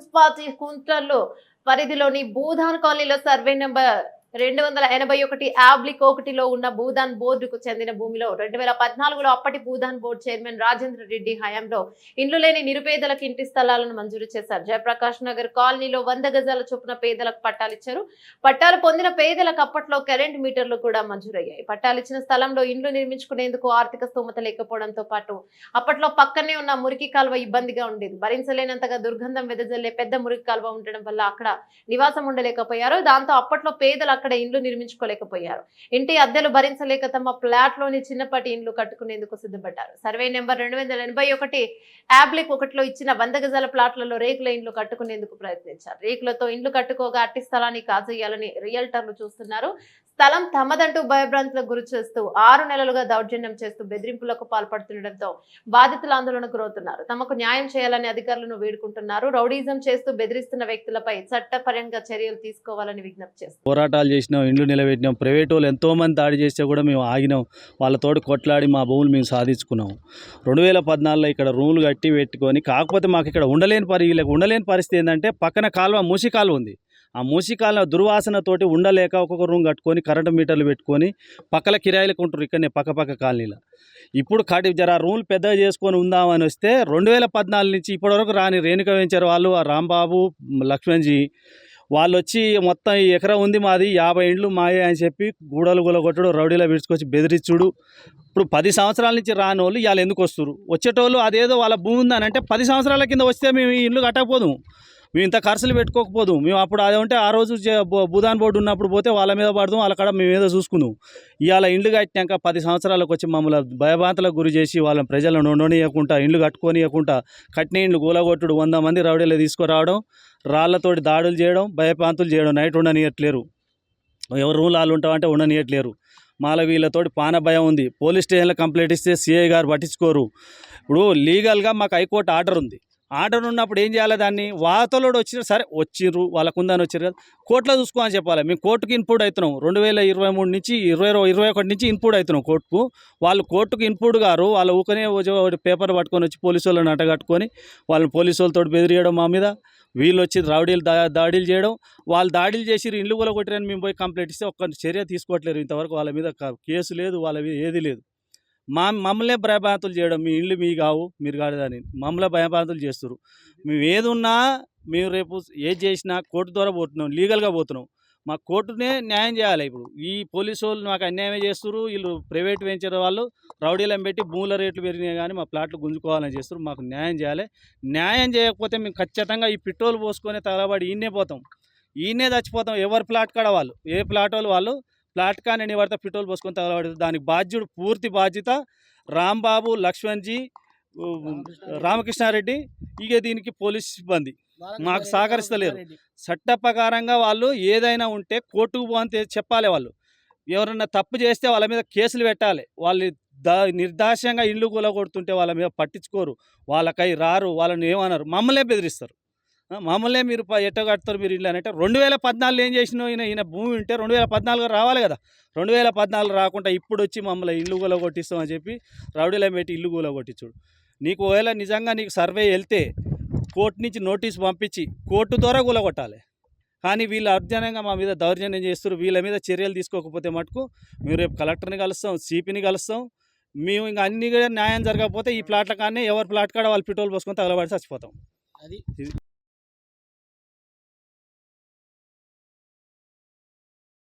Municipality కుంట్రల్లో పరిధిలోని భూధాన్ కాలనీలో survey number 281 oblique 1లో ఉన్న భూధాన్ బోర్డుకు చెందిన భూమిలో 2014లో అప్పటి భూధాన్ బోర్డు చైర్మన్ రాజేంద్ర రెడ్డి హయాంలో ఇండ్లు లేని నిరుపేదలకు ఇంటి స్థలాలను మంజూరు చేశారు. జయప్రకాష్ నగర్ కాలనీలో 100 గజాల చొప్పున పేదలకు పట్టాలిచ్చారు. పట్టాలు పొందిన పేదలకు అప్పట్లో కరెంట్ మీటర్లు కూడా మంజూరయ్యాయి. పట్టాలిచ్చిన స్థలంలో ఇండ్లు నిర్మించుకునేందుకు ఆర్థిక స్తోమత లేకపోవడంతో పాటు అప్పట్లో పక్కనే ఉన్న మురికి కాల్వ ఇబ్బందిగా ఉండేది. భరించలేనంతగా దుర్గంధం వెదజల్లే పెద్ద మురికి కాల్వ ఉండడం వల్ల అక్కడ నివాసం ఉండలేకపోయారు. దాంతో అప్పట్లో పేదలు అక్కడ ఇండ్లు నిర్మించుకోలేకపోయారు. ఇంటి అద్దెలు భరించలేక తమ ఫ్లాట్ లోని చిన్నపాటి ఇండ్లు కట్టుకునేందుకు సిద్ధపడ్డారు. సర్వే నెంబర్ 281 ఆబ్లిక్ 1లో ఇచ్చిన 100 గజాల ప్లాట్లలో రేకుల ఇండ్లు కట్టుకునేందుకు ప్రయత్నించారు. రేకులతో ఇండ్లు కట్టుకోగా అట్టి స్థలాన్ని కాజేయాలని రియల్టర్లు చూస్తున్నారు. స్థలం తమదంటూ భయభ్రాంతులకు గురి చేస్తూ 6 నెలలుగా దౌర్జన్యం చేస్తూ బెదిరింపులకు పాల్పడుతుండటంతో బాధితులు ఆందోళనకు గురవుతున్నారు. తమకు న్యాయం చేయాలని అధికారులను వేడుకుంటున్నారు. రౌడీజం చేస్తూ బెదిరిస్తున్న వ్యక్తులపై చట్టపరంగా చర్యలు తీసుకోవాలని విజ్ఞప్తి చేస్తున్నారు. పోరాటాలు చేసినాం, ఇండ్లు నిలబెట్టినాం. ప్రైవేట్ వాళ్ళు ఎంతోమంది దాడి చేస్తే కూడా మేము ఆగినాం. వాళ్ళతోటి కొట్లాడి మా భూములు మేము సాధించుకున్నాం. 2014లో ఇక్కడ రూములు కట్టి పెట్టుకొని, కాకపోతే మాకు ఇక్కడ ఉండలేని పరిస్థితి ఏంటంటే పక్కన కాలువ మూసి కాలువ ఉంది. ఆ మూసి కాలువ దుర్వాసనతోటి ఉండలేక ఒక్కొక్క రూమ్ కట్టుకొని కరెంటు మీటర్లు పెట్టుకొని పక్కల కిరాయిలకు ఉంటారు ఇక్కడనే పక్క కాలనీలో. ఇప్పుడు రూములు పెద్దగా చేసుకొని ఉందామని వస్తే 2014 నుంచి ఇప్పటివరకు రాని రేణుక వెంచర్ వాళ్ళు, ఆ రాంబాబు, లక్ష్మణ్జీ వాళ్ళు వచ్చి మొత్తం ఈ ఎకరా ఉంది మాది, 50 ఇండ్లు మాయే అని చెప్పి గూడలు గులగొట్టడు, రౌడీలో విడుచుకొచ్చి బెదిరించుడు. ఇప్పుడు 10 సంవత్సరాల నుంచి రాని వాళ్ళు ఇవాళ ఎందుకు వస్తారు? వచ్చేటోళ్ళు అదేదో వాళ్ళ భూమి ఉందని అంటే 10 సంవత్సరాల కింద వస్తే మేము ఈ ఇండ్లు కట్టకపోదు, మేము ఇంత ఖర్చులు పెట్టుకోకపోదు. మేము అప్పుడు అదంటే ఆ రోజు భూదాన్ బోర్డు ఉన్నప్పుడు పోతే వాళ్ళ మీద పడదాం, వాళ్ళ కాడ మేము ఏదో చూసుకుందాం. ఇవాళ ఇండ్లు కట్టినాక 10 సంవత్సరాలకు వచ్చి మమ్మల్ని భయభ్రాంతులకు గురి చేసి వాళ్ళ ప్రజలను ఉండనియకుండా, ఇండ్లు కట్టుకోనియకుండా, కట్టిన ఇండ్లు గూలగొట్టుడు, 100 మంది రౌడీలు తీసుకురావడం, రాళ్లతోటి దాడులు చేయడం, భయభ్రాంతులు చేయడం. నైట్ ఉండనియట్లేరు, ఎవరు రూమ్ వాళ్ళు ఉంటామంటే ఉండనియట్లేరు. మాల వీళ్ళతోటి పాన భయం ఉంది. పోలీస్ స్టేషన్లో కంప్లైంట్ ఇస్తే సిఐ గారు పట్టించుకోరు. ఇప్పుడు లీగల్గా మాకు హైకోర్టు ఆర్డర్ ఉంది. ఆర్డర్ ఉన్నప్పుడు ఏం చేయాలి? దాన్ని వాతలోడు వచ్చిన సరే వచ్చిర్రు, వాళ్ళకు ఉందని వచ్చారు కదా, కోర్టులో చూసుకోమని చెప్పాలి. మేము కోర్టుకి ఇన్పుట్ అవుతున్నాం. 2023 నుంచి 2021 నుంచి ఇన్పుట్ అవుతున్నాం కోర్టుకు. వాళ్ళు కోర్టుకు ఇన్పుట్ గారు వాళ్ళు ఊకనే పేపర్ పట్టుకొని వచ్చి పోలీసు వాళ్ళని అట్టగట్టుకొని వాళ్ళని పోలీసు వాళ్ళతో బెదిరియడం, మా మీద వీళ్ళు వచ్చి రౌడీలు దాడులు చేయడం. వాళ్ళు దాడులు చేసి ఇండ్లు కూడా కొట్టిరని మేము పోయి కంప్లైంట్ ఇస్తే ఒక్క చర్య తీసుకోవట్లేరు. ఇంతవరకు వాళ్ళ మీద కేసు లేదు, వాళ్ళ మీద ఏది లేదు. మమ్మల్నే భయభ్రాంతులు చేయడం, మీ ఇండ్లు మీ కావు, మీరు కాదని మమ్మల్ని భయభ్రాంతులు చేస్తారు. మేము ఏది ఉన్నా, మేము రేపు ఏది చేసినా కోర్టు ద్వారా పోతున్నాం, లీగల్గా పోతున్నాం. మా కోర్టునే న్యాయం చేయాలి. ఇప్పుడు ఈ పోలీసు వాళ్ళు మాకు అన్యాయమే చేస్తారు. వీళ్ళు ప్రైవేట్ వెంచర్ వాళ్ళు రౌడీలను పెట్టి భూముల రేట్లు పెరిగినాయి కానీ మా ప్లాట్లు గుంజుకోవాలని చేస్తారు. మాకు న్యాయం చేయాలి. న్యాయం చేయకపోతే మేము ఖచ్చితంగా ఈ పెట్రోల్ పోసుకొని తగలబడి ఈయనే పోతాం, ఈయనే చచ్చిపోతాం. ఎవరి ప్లాట్ కాడ వాళ్ళు, ఏ ప్లాట్ వాళ్ళు ప్లాట్ కానీ నేను పడితే పెట్రోల్ పోసుకొని తగలబడుతుంది. దానికి పూర్తి బాధ్యత రాంబాబు, లక్ష్మణ్జీ, రామకృష్ణారెడ్డి. ఇక దీనికి పోలీస్ సిబ్బంది మాకు సహకరిస్తలేరు. చట్ట ప్రకారంగా వాళ్ళు ఏదైనా ఉంటే కోర్టుకు పోతే చెప్పాలి. వాళ్ళు ఎవరన్నా తప్పు చేస్తే వాళ్ళ మీద కేసులు పెట్టాలి. వాళ్ళు నిర్దాక్ష్యంగా ఇల్లు కూలగొడుతుంటే వాళ్ళ మీద పట్టించుకోరు, వాళ్ళకై రారు, వాళ్ళని ఏమన్నారు, మమ్మల్నే బెదిరిస్తారు. మమ్మల్నే మీరు ఎట్ట కడతారు మీరు ఇల్లు అని అంటే 2014 ఏం చేసినావు? ఈయన భూమి ఉంటే 2014 రావాలి కదా. 2014 రాకుండా ఇప్పుడు వచ్చి మమ్మల్ని ఇల్లు కూలగొట్టిస్తామని చెప్పి రౌడీలో పెట్టి ఇల్లు కూలగొట్టించుడు. నీకు ఒకవేళ నిజంగా నీకు సర్వే వెళ్తే కోర్టు నుంచి నోటీస్ పంపించి కోర్టు ద్వారా కూలగొట్టాలి. కానీ వీళ్ళు అర్జనంగా మా మీద దౌర్జన్యం చేస్తారు. వీళ్ళ మీద చర్యలు తీసుకోకపోతే మటుకు మేము రేపు కలెక్టర్ని కలుస్తాం, సిపిని కలుస్తాం. మేము ఇంకా అన్ని కూడా న్యాయం జరగకపోతే ఈ ప్లాట్ల కానీ ఎవరి ప్లాట్ కాడ వాళ్ళు పెట్రోల్ పోసుకొని తగలబడి చచ్చిపోతాం. అది